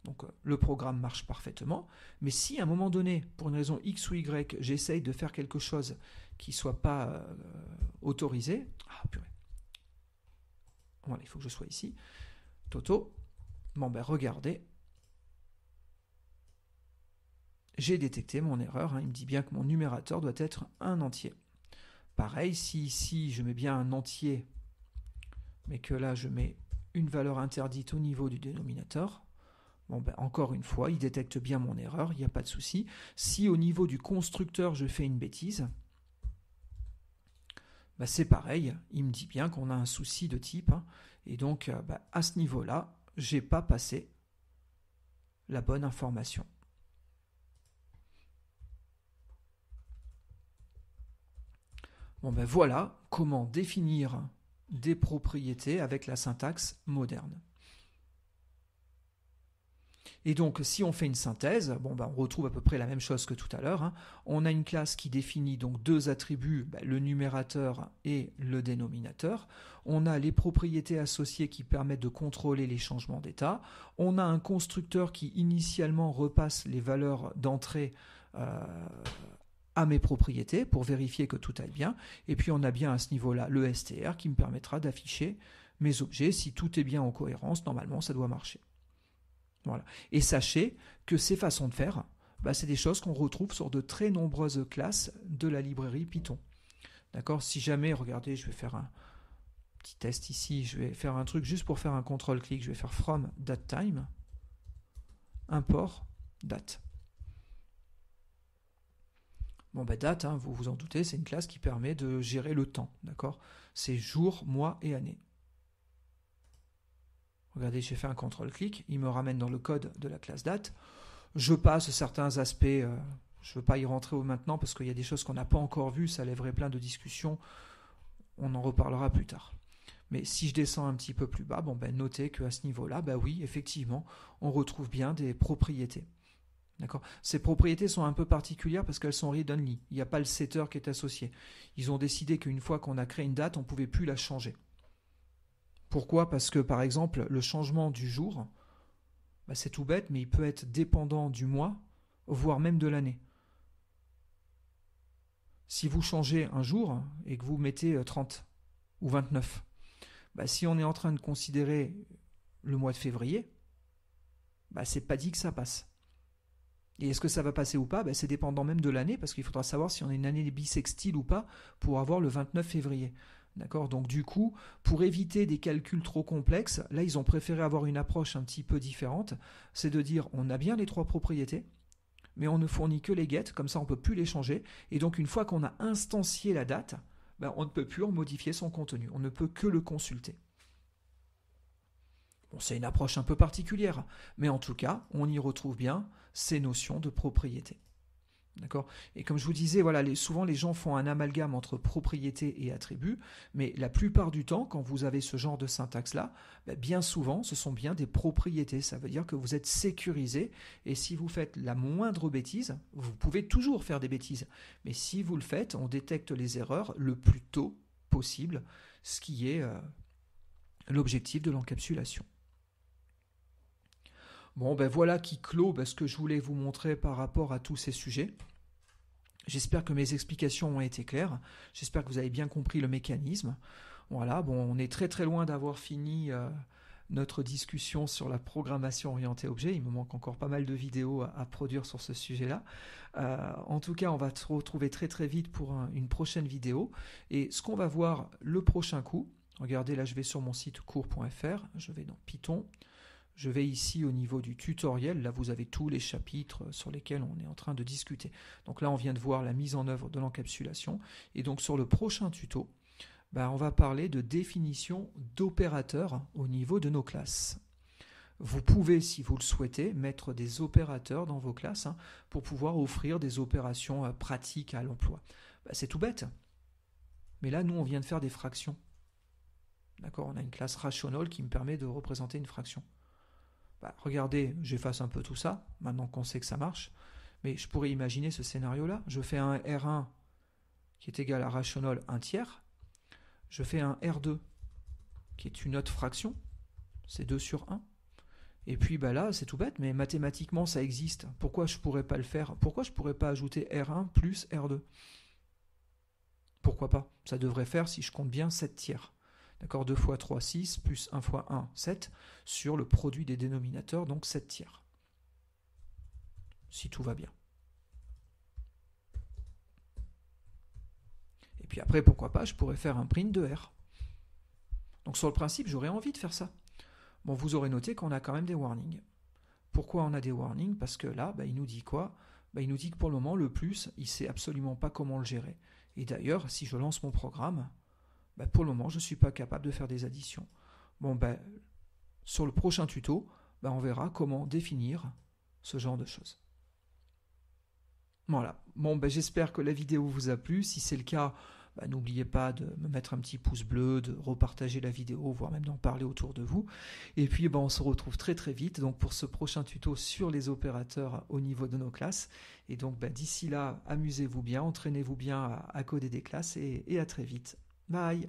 Donc le programme marche parfaitement. Mais si à un moment donné, pour une raison X ou Y, j'essaye de faire quelque chose qui ne soit pas autorisé... Ah, purée. Voilà, il faut que je sois ici. Toto. Bon, regardez. J'ai détecté mon erreur, il me dit bien que mon numérateur doit être un entier. Pareil, si ici je mets bien un entier, mais que là je mets une valeur interdite au niveau du dénominateur, encore une fois, il détecte bien mon erreur, il n'y a pas de souci. Si au niveau du constructeur je fais une bêtise, c'est pareil, il me dit bien qu'on a un souci de type, et donc à ce niveau-là, je n'ai pas passé la bonne information. Voilà comment définir des propriétés avec la syntaxe moderne. Et donc, si on fait une synthèse, on retrouve à peu près la même chose que tout à l'heure. On a une classe qui définit donc deux attributs, le numérateur et le dénominateur. On a les propriétés associées qui permettent de contrôler les changements d'état. On a un constructeur qui initialement repasse les valeurs d'entrée à mes propriétés pour vérifier que tout aille bien. Et puis on a bien à ce niveau-là le str qui me permettra d'afficher mes objets. Si tout est bien en cohérence, normalement ça doit marcher. Voilà. Et sachez que ces façons de faire, c'est des choses qu'on retrouve sur de très nombreuses classes de la librairie Python. D'accord ? Si jamais, regardez, je vais faire un petit test ici, je vais faire un truc juste pour faire un contrôle-clic, je vais faire from datetime, import date. Date, vous vous en doutez, c'est une classe qui permet de gérer le temps, d'accord ? C'est jour, mois et année. Regardez, j'ai fait un contrôle-clic, il me ramène dans le code de la classe date. Je passe certains aspects, je ne veux pas y rentrer maintenant parce qu'il y a des choses qu'on n'a pas encore vues, ça lèverait plein de discussions, on en reparlera plus tard. Mais si je descends un petit peu plus bas, notez qu'à ce niveau-là, oui, effectivement, on retrouve bien des propriétés. D'accord. Ces propriétés sont un peu particulières parce qu'elles sont read-only. Il n'y a pas le setter qui est associé. Ils ont décidé qu'une fois qu'on a créé une date, on ne pouvait plus la changer. Pourquoi ? Parce que, par exemple, le changement du jour, c'est tout bête, mais il peut être dépendant du mois, voire même de l'année. Si vous changez un jour et que vous mettez 30 ou 29, si on est en train de considérer le mois de février, c'est pas dit que ça passe. Et est-ce que ça va passer ou pas ? C'est dépendant même de l'année, parce qu'il faudra savoir si on a une année bissextile ou pas pour avoir le 29 février. D'accord ? Donc du coup, pour éviter des calculs trop complexes, là ils ont préféré avoir une approche un petit peu différente, c'est de dire on a bien les trois propriétés, mais on ne fournit que les get, comme ça on ne peut plus les changer. Et donc une fois qu'on a instancié la date, on ne peut plus en modifier son contenu, on ne peut que le consulter. Bon, c'est une approche un peu particulière, mais en tout cas, on y retrouve bien ces notions de propriété. D'accord ? Et comme je vous disais, voilà, souvent les gens font un amalgame entre propriété et attribut, mais la plupart du temps, quand vous avez ce genre de syntaxe-là, bien souvent, ce sont bien des propriétés. Ça veut dire que vous êtes sécurisé, et si vous faites la moindre bêtise, vous pouvez toujours faire des bêtises, mais si vous le faites, on détecte les erreurs le plus tôt possible, ce qui est l'objectif de l'encapsulation. Bon, voilà qui clôt ce que je voulais vous montrer par rapport à tous ces sujets. J'espère que mes explications ont été claires. J'espère que vous avez bien compris le mécanisme. Voilà, on est très très loin d'avoir fini notre discussion sur la programmation orientée objet. Il me manque encore pas mal de vidéos à produire sur ce sujet-là. En tout cas, on va se retrouver très très vite pour une prochaine vidéo. Et ce qu'on va voir le prochain coup, regardez là, je vais sur mon site cours.fr, je vais dans Python. Je vais ici au niveau du tutoriel, là vous avez tous les chapitres sur lesquels on est en train de discuter. Donc là on vient de voir la mise en œuvre de l'encapsulation, et donc sur le prochain tuto, on va parler de définition d'opérateurs au niveau de nos classes. Vous pouvez, si vous le souhaitez, mettre des opérateurs dans vos classes pour pouvoir offrir des opérations pratiques à l'emploi. C'est tout bête, mais là nous on vient de faire des fractions. D'accord, on a une classe rational qui me permet de représenter une fraction. Regardez, j'efface un peu tout ça, maintenant qu'on sait que ça marche, mais je pourrais imaginer ce scénario-là. Je fais un R1 qui est égal à rational 1 tiers, je fais un R2 qui est une autre fraction, c'est 2 sur 1, et puis là, c'est tout bête, mais mathématiquement ça existe. Pourquoi je ne pourrais pas le faire? Pourquoi je ne pourrais pas ajouter R1 plus R2? Pourquoi pas? Ça devrait faire, si je compte bien, 7 tiers. D'accord, 2 fois 3, 6, plus 1 fois 1, 7, sur le produit des dénominateurs, donc 7 tiers. Si tout va bien. Et puis après, pourquoi pas, je pourrais faire un print de R. Donc sur le principe, j'aurais envie de faire ça. Bon, vous aurez noté qu'on a quand même des warnings. Pourquoi on a des warnings? Parce que là, il nous dit quoi? Il nous dit que pour le moment, le plus, il ne sait absolument pas comment le gérer. Et d'ailleurs, si je lance mon programme, pour le moment, je ne suis pas capable de faire des additions. Bon, sur le prochain tuto, on verra comment définir ce genre de choses. Voilà. Bon, j'espère que la vidéo vous a plu. Si c'est le cas, n'oubliez pas de me mettre un petit pouce bleu, de repartager la vidéo, voire même d'en parler autour de vous. Et puis, on se retrouve très très vite donc, pour ce prochain tuto sur les opérateurs au niveau de nos classes. Et donc, d'ici là, amusez-vous bien, entraînez-vous bien à coder des classes et à très vite. Bye.